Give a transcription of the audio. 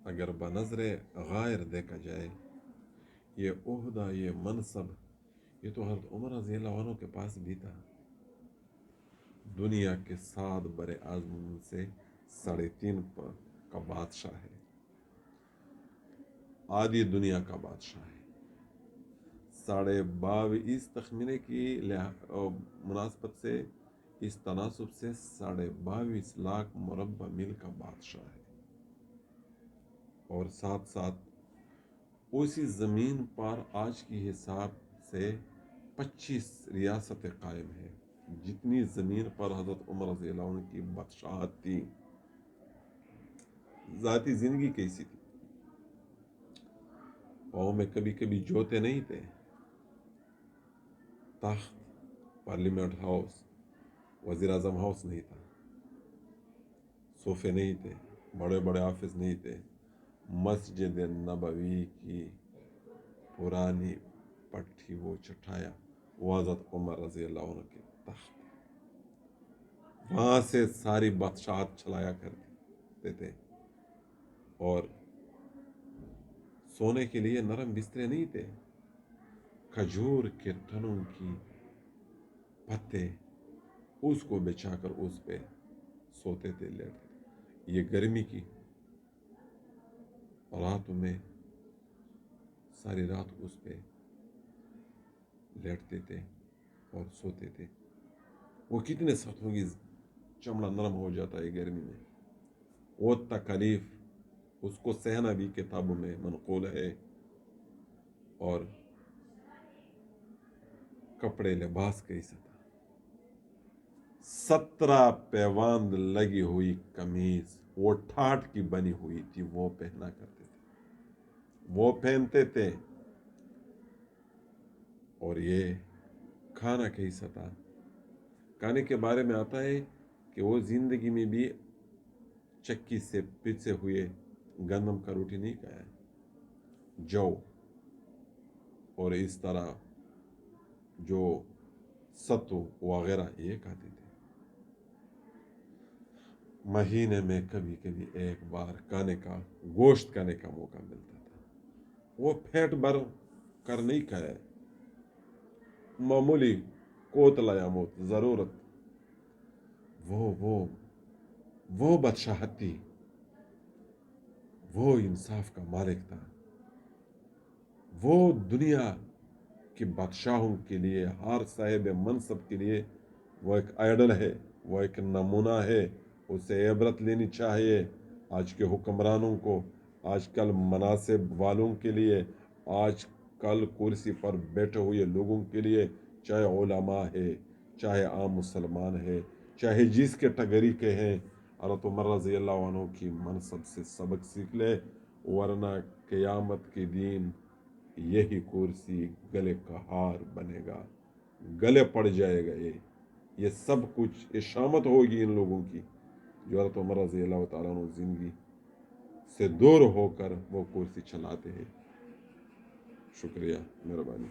اگر بنظر غائر دیکھا جائے یہ عہدہ، یہ منصب، یہ تو حضرت عمر رضی اللہ عنہ کے پاس بھی تھا. دنیا کے 7 بر اعظم سے 3.5 کا بادشاہ ہے، آدھی دنیا کا بادشاہ ہے. 22.5 تخمینے کی مناسبت سے، اس تناسب سے 22.5 لاکھ مربع میل کا بادشاہ ہے. اور ساتھ ساتھ اسی زمین پر آج کی حساب سے 25 ریاستیں قائم ہیں. جتنی زمین پر حضرت عمر رضی اللہ عنہ کی بادشاہت تھی. ذاتی زندگی کیسی تھی؟ پاؤں میں کبھی کبھی جوتے نہیں تھے، تخت، پارلیمنٹ ہاؤس، وزیر اعظم ہاؤس نہیں تھا، صوفے نہیں تھے، بڑے بڑے آفس نہیں تھے. مسجد نبوی کی پرانی پٹھی، وہ چٹایا، وہ حضرت عمر رضی اللہ عنہ کے تخت. وہاں سے ساری بادشاہت چلایا کرتے تھے. اور سونے کے لیے نرم بسترے نہیں تھے، کھجور کے تنوں کی پتے اس کو بچھا کر اس پہ سوتے تھے، لیٹتے تھے. یہ گرمی کی راتوں میں ساری رات اس پہ لیٹتے تھے اور سوتے تھے. وہ کتنے سخت ہوگی، چمڑا نرم ہو جاتا ہے گرمی میں. وہ تکلیف اس کو سہنا بھی کتابوں میں منقول ہے. اور کپڑے لباس کیسا تھا، 17 پیوند لگی ہوئی قمیض، وہ ٹھاٹ کی بنی ہوئی تھی، وہ پہنا کرتے تھے، وہ پہنتے تھے. اور یہ کھانا کیسا تھا؟ کھانے کے بارے میں آتا ہے کہ وہ زندگی میں بھی چکی سے پسے ہوئے گندم کا روٹی نہیں کھایا، جو اور اس طرح جو ستو وغیرہ یہ کھاتے تھے. مہینے میں کبھی کبھی ایک بار کھانے کا گوشت کھانے کا موقع ملتا تھا. وہ پیٹ بھر کر نہیں کھایا، معمولی کوتلا یا موت ضرورت. وہ بادشاہت تھی، وہ انصاف کا مالک تھا. وہ دنیا کے بادشاہوں کے لیے، ہر صاحب منصب کے لیے وہ ایک آئیڈل ہے، وہ ایک نمونہ ہے. اسے عبرت لینی چاہیے. آج کے حکمرانوں کو، آج کل مناصب والوں کے لیے، آج کل کرسی پر بیٹھے ہوئے لوگوں کے لیے، چاہے علماء ہے، چاہے عام مسلمان ہے، چاہے جس کیٹیگری کے ہیں، حضرت عمر رضی اللہ عنہ کی منصب سے سبق سیکھ لے. ورنہ قیامت کے دن یہی کرسی گلے کا ہار بنے گا، گلے پڑ جائے گا. یہ سب کچھ، یہ شامت ہوگی ان لوگوں کی جو حضرت عمر رضی اللہ تعالیٰ عنہ زندگی سے دور ہو کر وہ کرسی چلاتے ہیں. شکریہ، مہربانی.